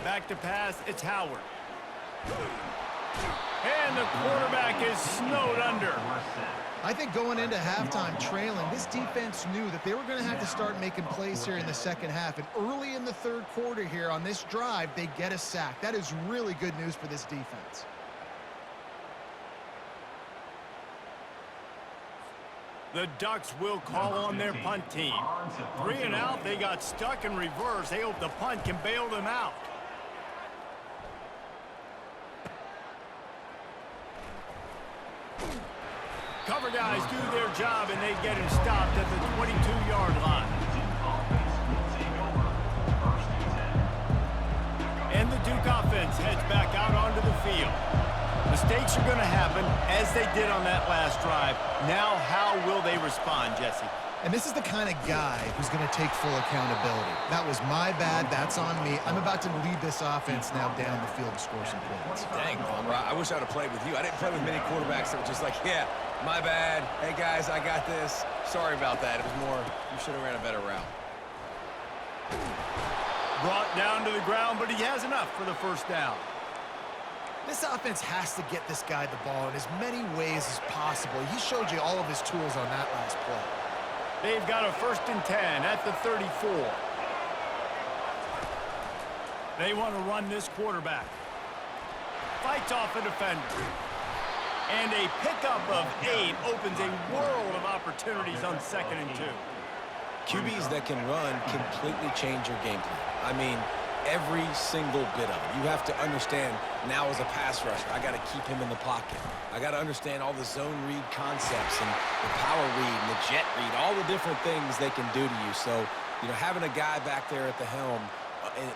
Back to pass, it's Howard. And the quarterback is snowed under. I think going into halftime trailing, this defense knew that they were going to have to start making plays here in the second half. And early in the third quarter here on this drive, they get a sack. That is really good news for this defense. The Ducks will call on their punt team. 3 and out, they got stuck in reverse. They hope the punt can bail them out. Cover guys do their job, and they get him stopped at the 22-yard line. And the Duke offense heads back out onto the field. Mistakes are going to happen, as they did on that last drive. Now, how will they respond, Jesse? And this is the kind of guy who's going to take full accountability. That was my bad. That's on me. I'm about to lead this offense now down the field to score some points. Dang, Palmer, I wish I'd have played with you. I didn't play with many quarterbacks that were just like, yeah, my bad. Hey, guys, I got this. Sorry about that. It was more, you should have ran a better route. Brought down to the ground, but he has enough for the first down. This offense has to get this guy the ball in as many ways as possible. He showed you all of his tools on that last play. They've got a 1st and 10 at the 34. They want to run this quarterback. Fights off a defender. And a pickup of 8 opens a world of opportunities on 2nd and 2. QBs that can run completely change your game plan. I mean, every single bit of it. You have to understand now as a pass rusher, I got to keep him in the pocket. I got to understand all the zone read concepts and the power read and the jet read, all the different things they can do to you. So, you know, having a guy back there at the helm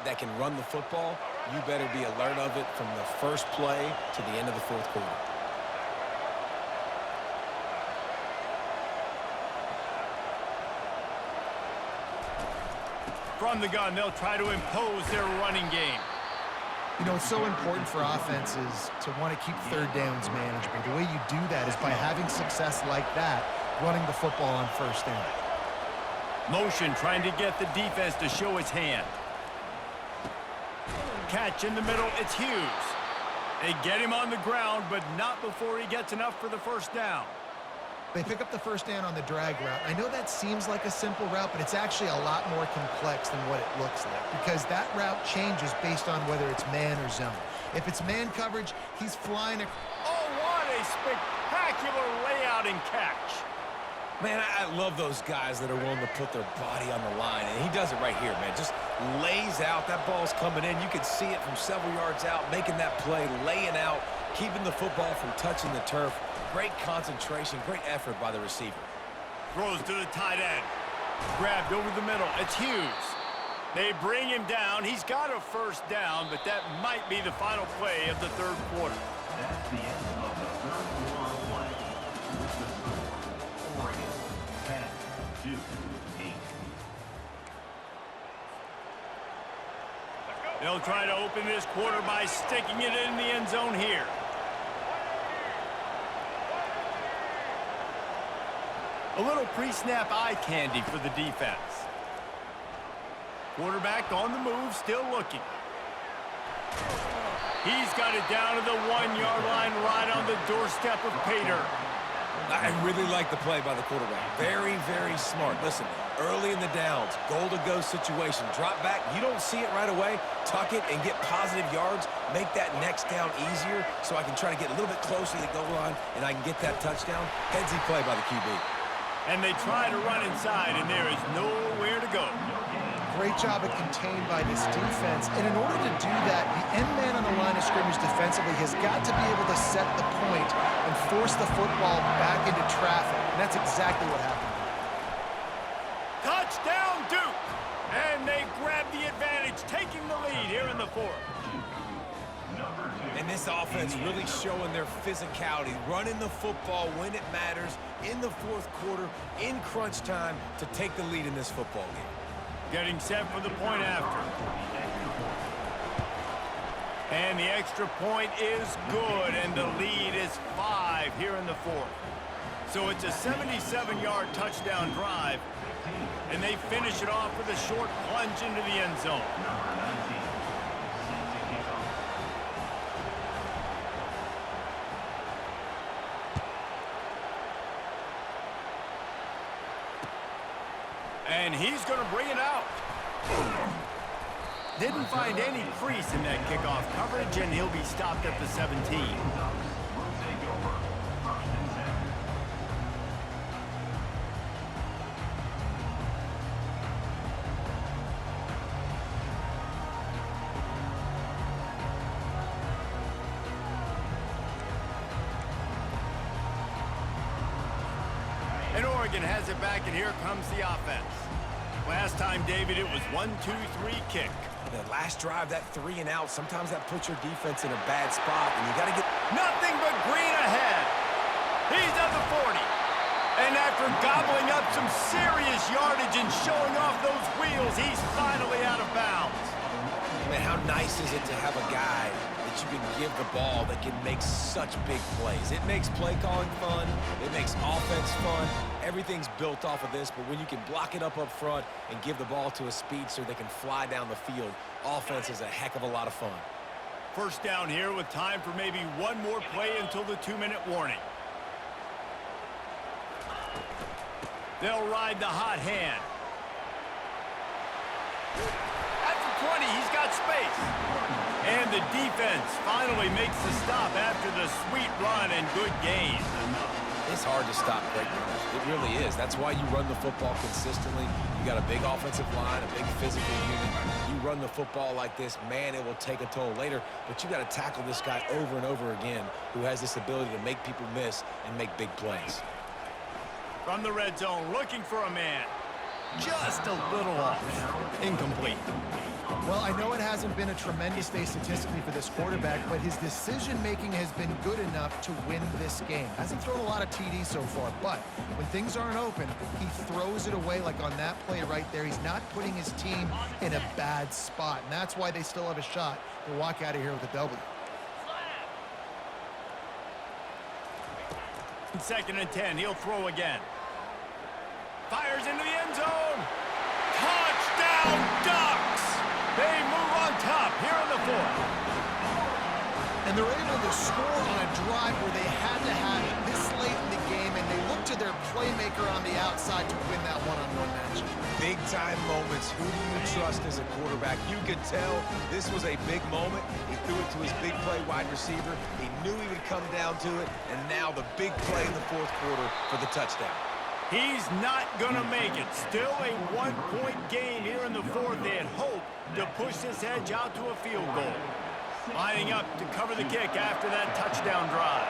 that can run the football, you better be alert of it from the first play to the end of the fourth quarter. From the gun, they'll try to impose their running game. You know, it's so important for offenses to want to keep third downs manageable. The way you do that is by having success like that, running the football on first down. Motion trying to get the defense to show its hand. Catch in the middle, it's Hughes. They get him on the ground, but not before he gets enough for the first down. They pick up the first down on the drag route. I know that seems like a simple route, but it's actually a lot more complex than what it looks like because that route changes based on whether it's man or zone. If it's man coverage, he's flying. Oh, what a spectacular layout and catch. Man, I love those guys that are willing to put their body on the line, and he does it right here, man. Just lays out. That ball's coming in. You can see it from several yards out, making that play, laying out, keeping the football from touching the turf. Great concentration, great effort by the receiver. Throws to the tight end. Grabbed over the middle. It's Hughes. They bring him down. He's got a first down, but that might be the final play of the third quarter. That's the end of the third quarter play. With the score, Oregon 10, Duke 8. They'll try to open this quarter by sticking it in the end zone here. A little pre-snap eye candy for the defense. Quarterback on the move, still looking. He's got it down to the 1-yard line right on the doorstep of Pater. I really like the play by the quarterback. Very, very smart. Listen, early in the downs, goal-to-go situation. Drop back, you don't see it right away. Tuck it and get positive yards. Make that next down easier so I can try to get a little bit closer to the goal line and I can get that touchdown. Headsy play by the QB. And they try to run inside, and there is nowhere to go. Great job of contained by this defense. And in order to do that, the end man on the line of scrimmage defensively has got to be able to set the point and force the football back into traffic. And that's exactly what happened. Touchdown, Duke! And they grab the advantage, taking the lead here in the fourth. And this offense really showing their physicality, running the football when it matters, in the fourth quarter, in crunch time, to take the lead in this football game. Getting set for the point after. And the extra point is good, and the lead is 5 here in the fourth. So it's a 77-yard touchdown drive, and they finish it off with a short plunge into the end zone. And he's going to bring it out. Didn't find any crease in that kickoff coverage, and he'll be stopped at the 17. Will take over. First and 10. And Oregon has it back, and here comes the offense. Last time, David, it was 1-2-3 kick. The last drive, that 3 and out, sometimes that puts your defense in a bad spot, and you got to get... Nothing but green ahead. He's at the 40. And after gobbling up some serious yardage and showing off those wheels, he's finally out of bounds. Man, how nice is it to have a guy that you can give the ball that can make such big plays? It makes play calling fun. It makes offense fun. Everything's built off of this, but when you can block it up front and give the ball to a speedster that can fly down the field, offense is a heck of a lot of fun. First down here with time for maybe one more play until the 2-minute warning. They'll ride the hot hand. At the 20, he's got space. And the defense finally makes the stop after the sweet run and good gain. It's hard to stop great runners. It really is. That's why you run the football consistently. You got a big offensive line, a big physical unit. You run the football like this, man, it will take a toll later. But you got to tackle this guy over and over again who has this ability to make people miss and make big plays. From the red zone, looking for a man. Just a little off. Incomplete. Well, I know it hasn't been a tremendous day statistically for this quarterback, but his decision-making has been good enough to win this game. Hasn't thrown a lot of TDs so far, but when things aren't open, he throws it away like on that play right there. He's not putting his team in a bad spot, and that's why they still have a shot to walk out of here with a W. Second and 10, he'll throw again. Fires into the end zone. Touchdown, Ducks! They move on top here in the fourth. And they're able to score on a drive where they had to have it this late in the game, and they look to their playmaker on the outside to win that one-on-one match. Big-time moments. Who do you trust as a quarterback? You could tell this was a big moment. He threw it to his big play wide receiver. He knew he would come down to it, and now the big play in the fourth quarter for the touchdown. He's not going to make it. Still a one-point game here in the fourth. They had hoped to push this edge out to a field goal. Lining up to cover the kick after that touchdown drive.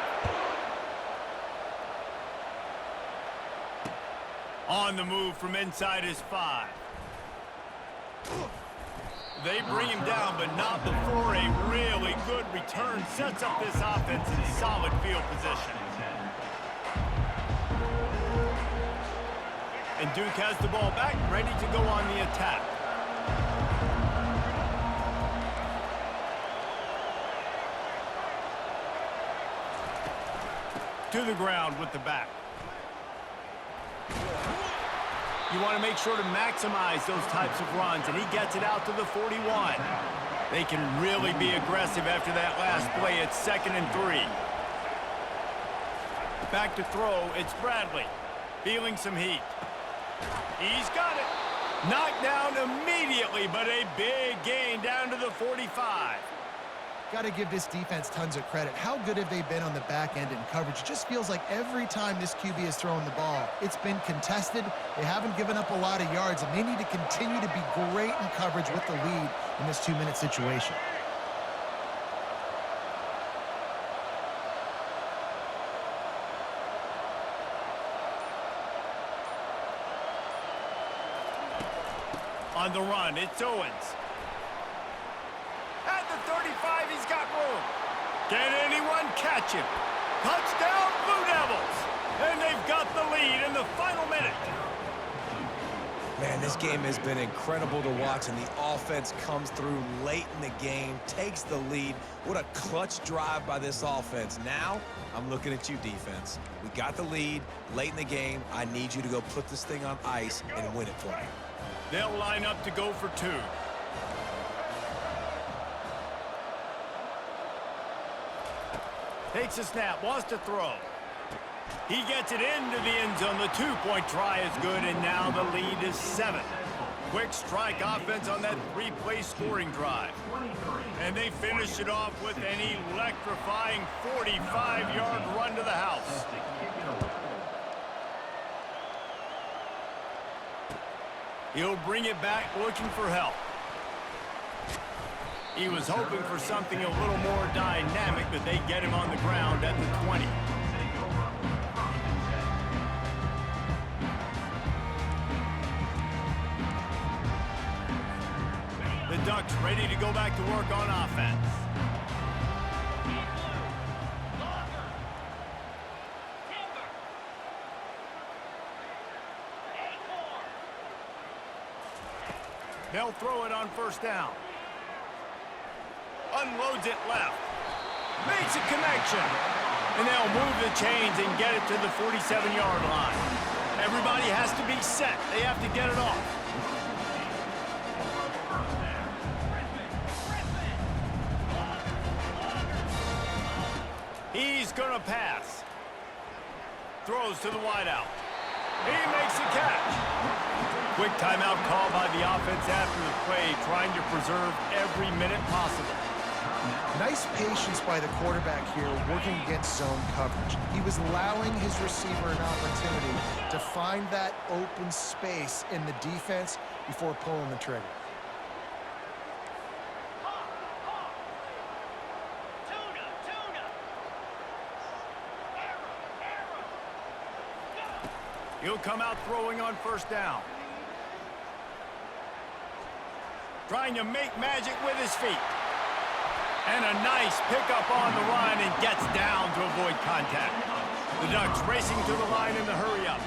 On the move from inside his 5. They bring him down, but not before a really good return sets up this offense in solid field position. And Duke has the ball back, ready to go on the attack. To the ground with the back. You want to make sure to maximize those types of runs, and he gets it out to the 41. They can really be aggressive after that last play. It's 2nd and 3. Back to throw, it's Bradley. Feeling some heat. He's got it. Knocked down immediately, but a big gain down to the 45. Got to give this defense tons of credit. How good have they been on the back end in coverage? It just feels like every time this QB is throwing the ball, it's been contested. They haven't given up a lot of yards, and they need to continue to be great in coverage with the lead in this 2-minute situation. On the run, it's Owens. At the 35, he's got room. Can anyone catch him? Touchdown, Blue Devils! And they've got the lead in the final minute. Man, this game has been incredible to watch, and the offense comes through late in the game, takes the lead. What a clutch drive by this offense. Now, I'm looking at you, defense. We got the lead late in the game. I need you to go put this thing on ice and win it for me. They'll line up to go for 2. Takes a snap, wants to throw. He gets it into the end zone. The two-point try is good, and now the lead is 7. Quick strike offense on that 3-play scoring drive. And they finish it off with an electrifying 45-yard run to the house. He'll bring it back looking for help. He was hoping for something a little more dynamic, but they get him on the ground at the 20. The Ducks ready to go back to work on offense. They'll throw it on first down. Unloads it left. Makes a connection. And they'll move the chains and get it to the 47-yard line. Everybody has to be set. They have to get it off. He's going to pass. Throws to the wideout. He makes a catch. Quick timeout call by the offense after the play, trying to preserve every minute possible. Nice patience by the quarterback here working against zone coverage. He was allowing his receiver an opportunity to find that open space in the defense before pulling the trigger. He'll come out throwing on first down. Trying to make magic with his feet. And a nice pickup on the run and gets down to avoid contact. The Ducks racing to the line in the hurry-up.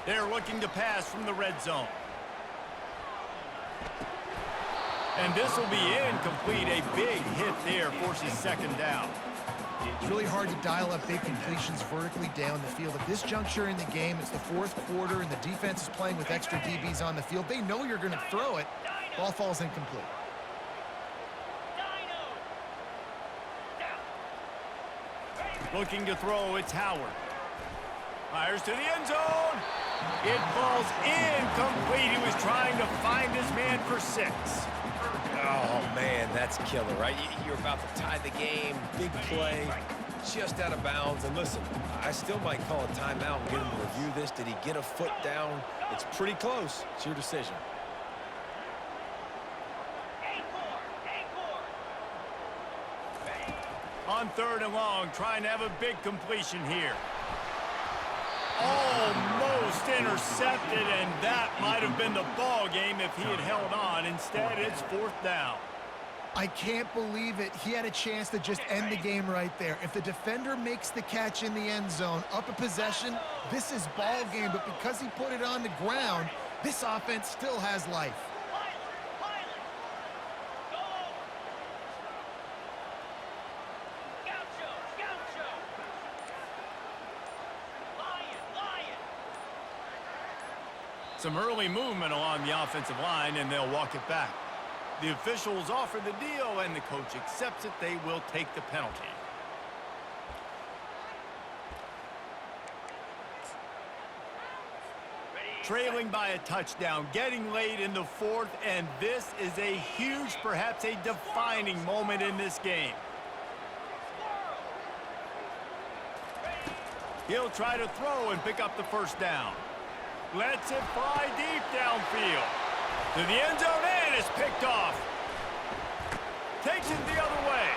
They're looking to pass from the red zone. And this will be incomplete. A big hit there forces second down. It's really hard to dial up big completions vertically down the field. At this juncture in the game, it's the fourth quarter, and the defense is playing with extra DBs on the field. They know you're going to throw it. Ball falls incomplete. Looking to throw, it's Howard. Fires to the end zone. It falls incomplete. He was trying to find his man for 6. Oh, man, that's killer, right? You're about to tie the game, big play, just out of bounds. And listen, I still might call a timeout and get him to review this. Did he get a foot down? It's pretty close. It's your decision. On 3rd and long, trying to have a big completion here. Almost intercepted, and that might have been the ball game if he had held on. Instead, it's 4th down. I can't believe it. He had a chance to just end the game right there. If the defender makes the catch in the end zone, up a possession, this is ball game. But because he put it on the ground, this offense still has life. Some early movement along the offensive line, and they'll walk it back. The officials offer the deal, and the coach accepts it. They will take the penalty. Trailing by a touchdown, getting late in the 4th, and this is a huge, perhaps a defining moment in this game. He'll try to throw and pick up the first down. Lets it fly deep downfield. To the end zone, and it's picked off. Takes it the other way.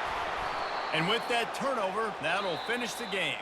And with that turnover, that'll finish the game.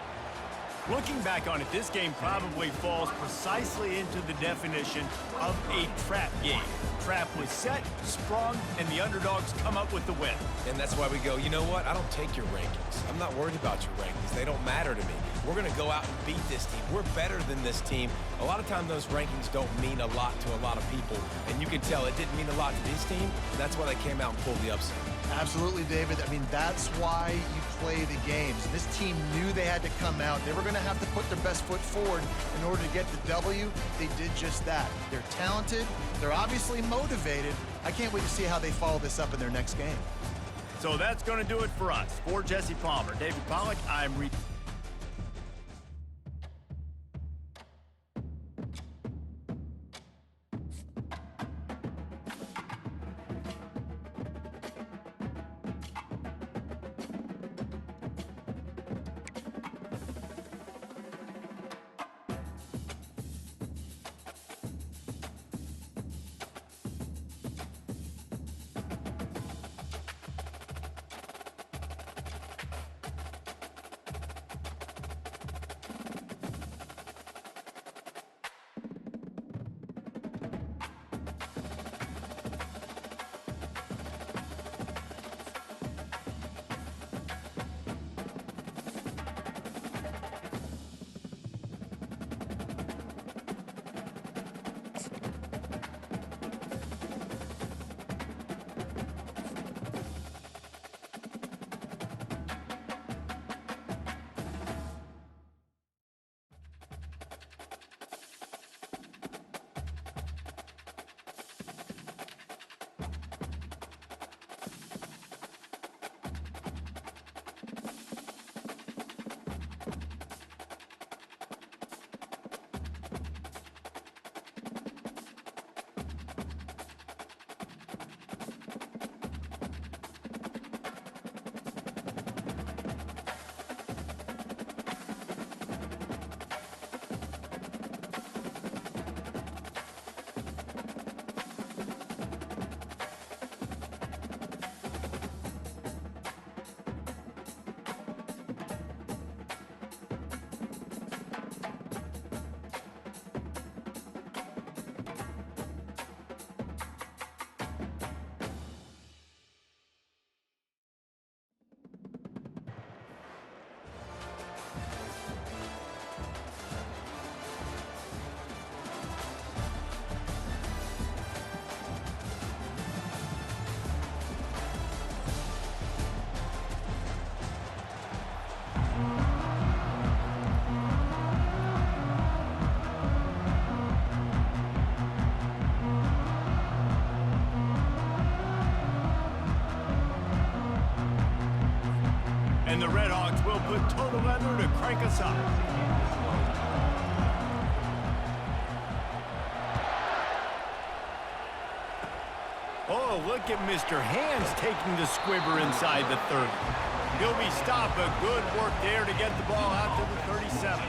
Looking back on it, this game probably falls precisely into the definition of a trap game. Trap was set, sprung, and the underdogs come up with the win. And that's why we go, you know what? I don't take your rankings. I'm not worried about your rankings. They don't matter to me. We're going to go out and beat this team. We're better than this team. A lot of times those rankings don't mean a lot to a lot of people. And you can tell it didn't mean a lot to this team. That's why they came out and pulled the upset. Absolutely, David. I mean, that's why you play the games. And this team knew they had to come out. They were going to have to put their best foot forward in order to get the W. They did just that. They're talented. They're obviously motivated. I can't wait to see how they follow this up in their next game. So that's going to do it for us. For Jesse Palmer, David Pollack, I'm and the Redhawks will put total leather to crank us up. Oh, look at Mr. Hands taking the squibber inside the 30. He'll be stopped, but good work there to get the ball out to the 37.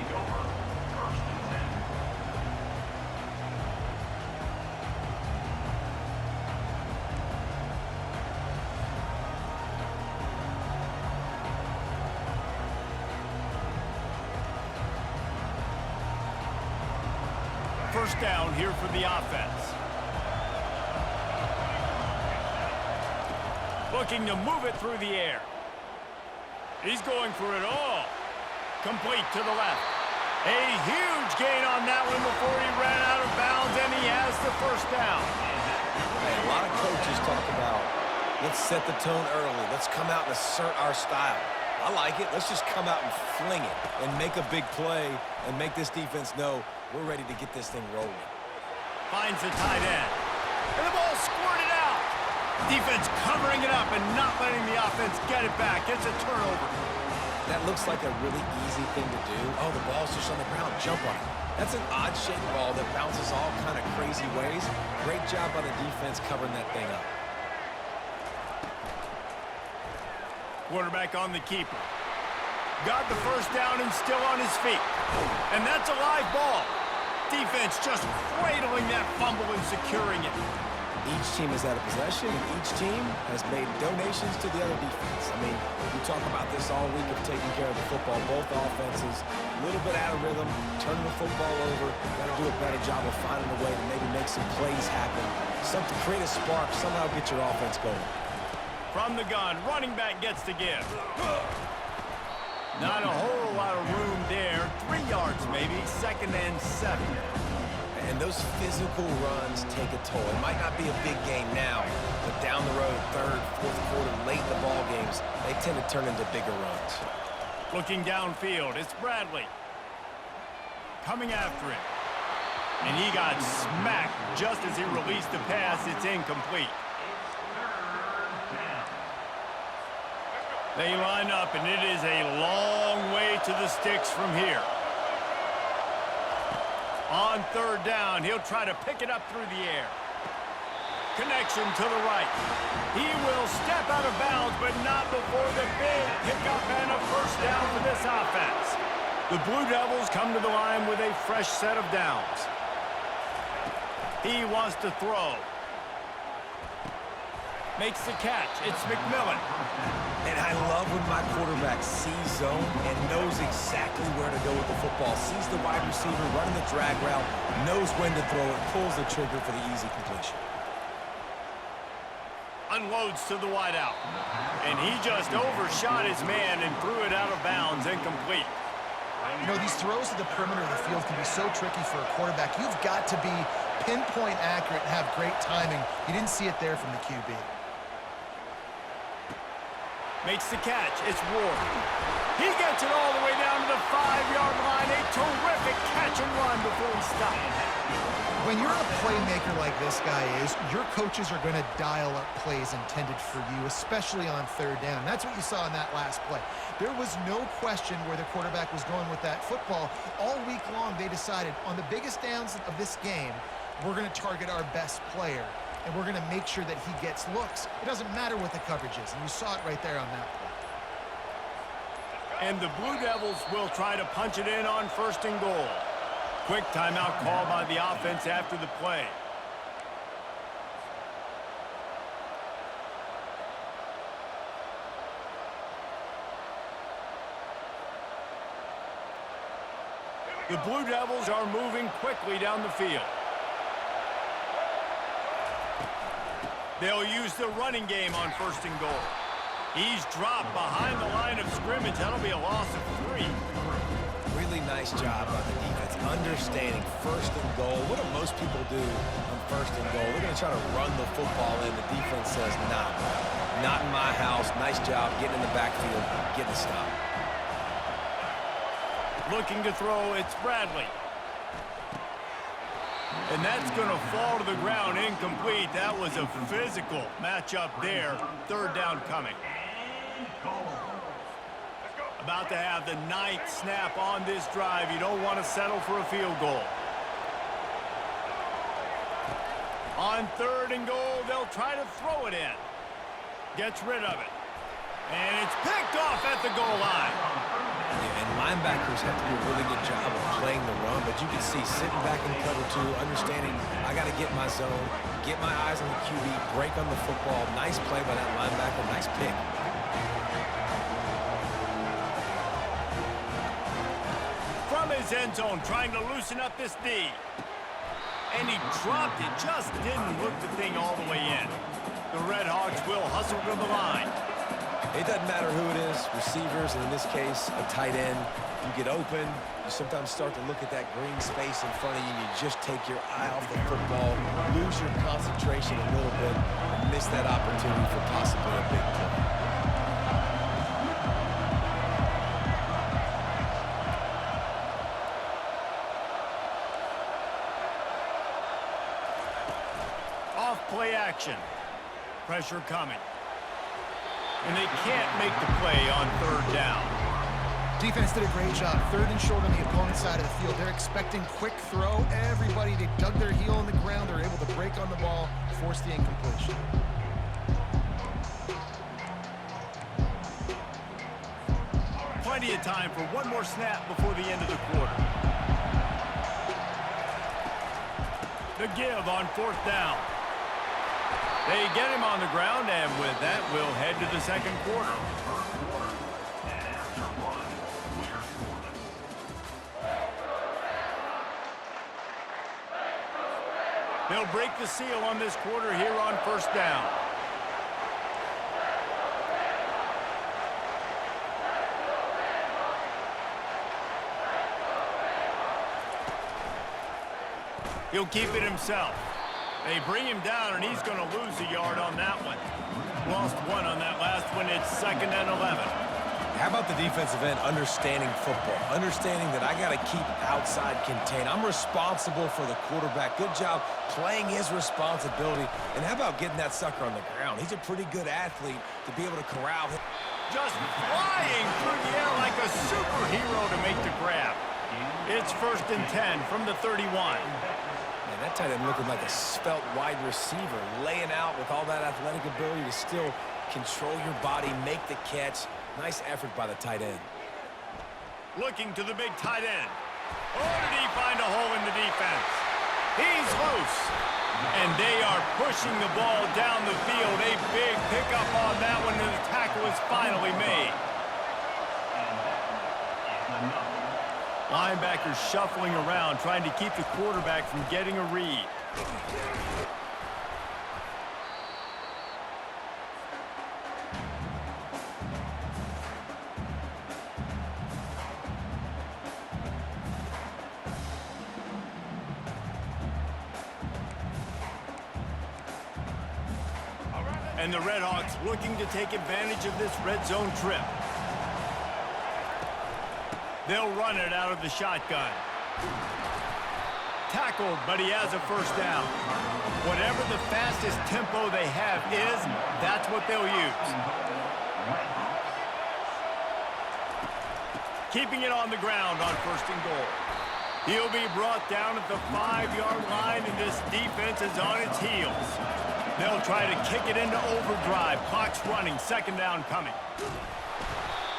First down here for the offense. Looking to move it through the air. He's going for it all. Complete to the left. A huge gain on that one before he ran out of bounds, and he has the first down. Hey, a lot of coaches talk about, let's set the tone early. Let's come out and assert our style. I like it. Let's just come out and fling it and make a big play and make this defense know we're ready to get this thing rolling. Finds the tight end. And the ball squirted out. Defense covering it up and not letting the offense get it back. It's a turnover. That looks like a really easy thing to do. Oh, the ball's just on the ground. Jump on it. That's an odd-shaped ball that bounces all kind of crazy ways. Great job by the defense covering that thing up. Quarterback on the keeper. Got the first down and still on his feet. And that's a live ball. Defense just cradling that fumble and securing it. Each team has had a possession, and each team has made donations to the other defense. I mean, we talk about this all week of taking care of the football. Both offenses, a little bit out of rhythm, turning the football over. Got to do a better job of finding a way to maybe make some plays happen. Something, create a spark, somehow get your offense going. From the gun, running back gets the give. Not a whole lot of room there. 3 yards maybe, 2nd and 7. And those physical runs take a toll. It might not be a big game now, but down the road, third, fourth quarter, late in the ball games, they tend to turn into bigger runs. Looking downfield, it's Bradley. Coming after it. And he got smacked just as he released the pass. It's incomplete. They line up, and it is a long way to the sticks from here. On third down, he'll try to pick it up through the air. Connection to the right. He will step out of bounds, but not before the big pickup and a first down for this offense. The Blue Devils come to the line with a fresh set of downs. He wants to throw. Makes the catch. It's McMillan. And I love when my quarterback sees zone and knows exactly where to go with the football. Sees the wide receiver running the drag route, knows when to throw it, pulls the trigger for the easy completion. Unloads to the wideout. And he just overshot his man and threw it out of bounds, incomplete. You know, these throws to the perimeter of the field can be so tricky for a quarterback. You've got to be pinpoint accurate and have great timing. You didn't see it there from the QB. Makes the catch. It's Ward. He gets it all the way down to the 5-yard line. A terrific catch and run before he stopped. When you're a playmaker like this guy is, your coaches are going to dial up plays intended for you, especially on third down. That's what you saw in that last play. There was no question where the quarterback was going with that football. All week long, they decided on the biggest downs of this game, we're going to target our best player, and we're going to make sure that he gets looks. It doesn't matter what the coverage is, and you saw it right there on that play. And the Blue Devils will try to punch it in on first and goal. Quick timeout call by the offense after the play. The Blue Devils are moving quickly down the field. They'll use the running game on first and goal. He's dropped behind the line of scrimmage. That'll be a loss of 3. Really nice job by the defense, understanding first and goal. What do most people do on first and goal? They're going to try to run the football in. The defense says, nah, not in my house. Nice job getting in the backfield, getting a stop. Looking to throw, it's Bradley. And that's going to fall to the ground, incomplete. That was a physical matchup there. Third down coming. About to have the 9th snap on this drive. You don't want to settle for a field goal. On third and goal, they'll try to throw it in. Gets rid of it. And it's picked off at the goal line. Yeah, and linebackers have to do a really good job of playing the run, but you can see sitting back in cover 2, understanding I got to get my zone, get my eyes on the QB, break on the football. Nice play by that linebacker, nice pick. From his end zone, trying to loosen up this D. And he dropped it, just didn't hook the thing all the way in. The Red Hawks will hustle to the line. It doesn't matter who it is, receivers, and in this case, a tight end. You get open, you sometimes start to look at that green space in front of you, and you just take your eye off the football, lose your concentration a little bit, and miss that opportunity for possibly a big play. Off play action. Pressure coming. And they can't make the play on third down. Defense did a great job. Third and short on the opponent's side of the field. They're expecting quick throw. Everybody, they dug their heel in the ground. They're able to break on the ball, force the incompletion. Plenty of time for one more snap before the end of the quarter. The give on fourth down. They get him on the ground, and with that, we'll head to the second quarter. They'll break the seal on this quarter here on first down. He'll keep it himself. They bring him down, and he's going to lose a yard on that one. Lost one on that last one. It's 2nd and 11. How about the defensive end understanding football, understanding that I got to keep outside contained. I'm responsible for the quarterback. Good job playing his responsibility. And how about getting that sucker on the ground? He's a pretty good athlete to be able to corral him. Just flying through the air like a superhero to make the grab. It's 1st and 10 from the 31. Man, that tight end looking like a svelte wide receiver, laying out with all that athletic ability to still control your body, make the catch. Nice effort by the tight end. Looking to the big tight end. Oh, did he find a hole in the defense? He's loose. And they are pushing the ball down the field. A big pickup on that one, and the tackle is finally made. Linebackers shuffling around, trying to keep the quarterback from getting a read. And the Redhawks looking to take advantage of this red zone trip. They'll run it out of the shotgun. Tackled, but he has a 1st down. Whatever the fastest tempo they have is, that's what they'll use. Keeping it on the ground on 1st and goal. He'll be brought down at the 5-yard line, and this defense is on its heels. They'll try to kick it into overdrive. Clock's running. 2nd down coming.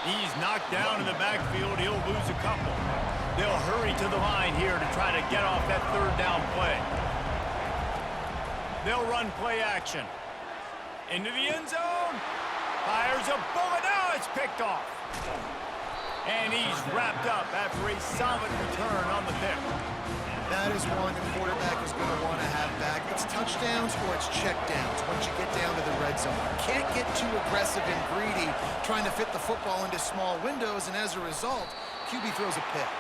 He's knocked down in the backfield. He'll lose a couple. They'll hurry to the line here to try to get off that 3rd down play. They'll run play action. Into the end zone. Fires a bullet. Now it's picked off. And he's wrapped up after a solid return on the pick. That is one the quarterback is going to want to have back. It's touchdowns or it's checkdowns once you get down to the red zone. You can't get too aggressive and greedy trying to fit the football into small windows, and as a result, QB throws a pick.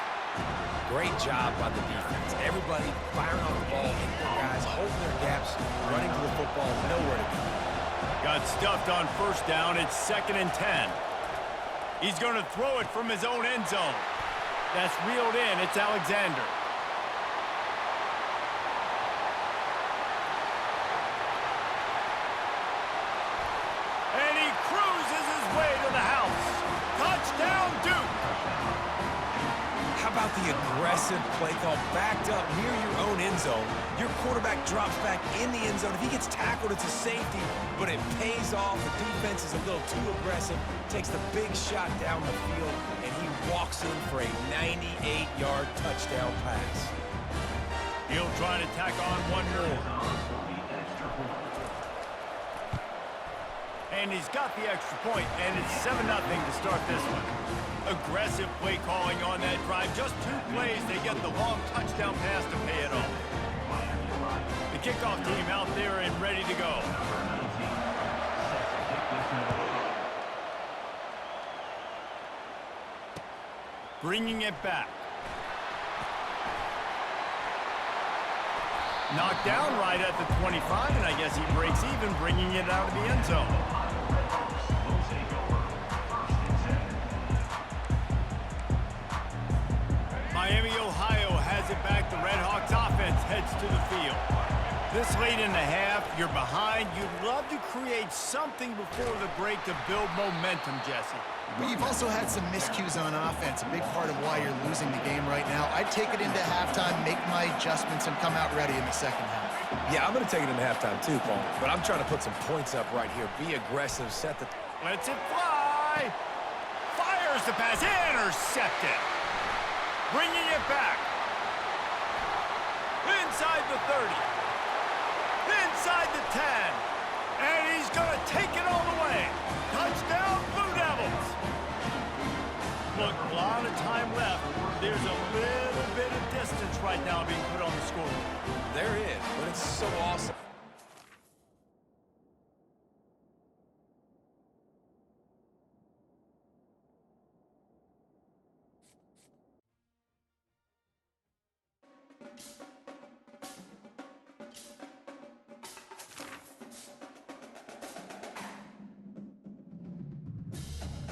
Great job by the defense. Everybody firing off the ball, hitting their guys, holding their gaps, running to the football, nowhere to go. Got stuffed on 1st down. It's 2nd and 10. He's going to throw it from his own end zone. That's reeled in. It's Alexander. And he cruises his way to the house. Touchdown, Duke. How about the aggressive play call backed up near your own end zone? Your quarterback drops back in the end zone. If he gets tackled, it's a safety, but it pays off. The defense is a little too aggressive, takes the big shot down the field, and he walks in for a 98-yard touchdown pass. He'll try to tack on one more. And he's got the extra point, and it's 7-0 to start this one. Aggressive play calling on that drive. Just 2 plays, they get the long touchdown pass to pay it off. The kickoff team out there and ready to go. Bringing it back. Knocked down right at the 25, and I guess he breaks even, bringing it out of the end zone. Miami, Ohio has it back. The Redhawks offense heads to the field. This late in the half, you're behind. You'd love to create something before the break to build momentum, Jesse. But you've also had some miscues on offense, a big part of why you're losing the game right now. I'd take it into halftime, make my adjustments, and come out ready in the 2nd half. Yeah, I'm going to take it into halftime too, Paul, but I'm trying to put some points up right here. Be aggressive, set the... Lets it fly. Fires the pass. Intercepted. Bringing it back. Inside the 30. Inside the 10. And he's going to take it all the way. Touchdown, Blue Devils. Look, a lot of time left. There's a little bit of distance right now being put on the scoreboard. There is, but it's so awesome.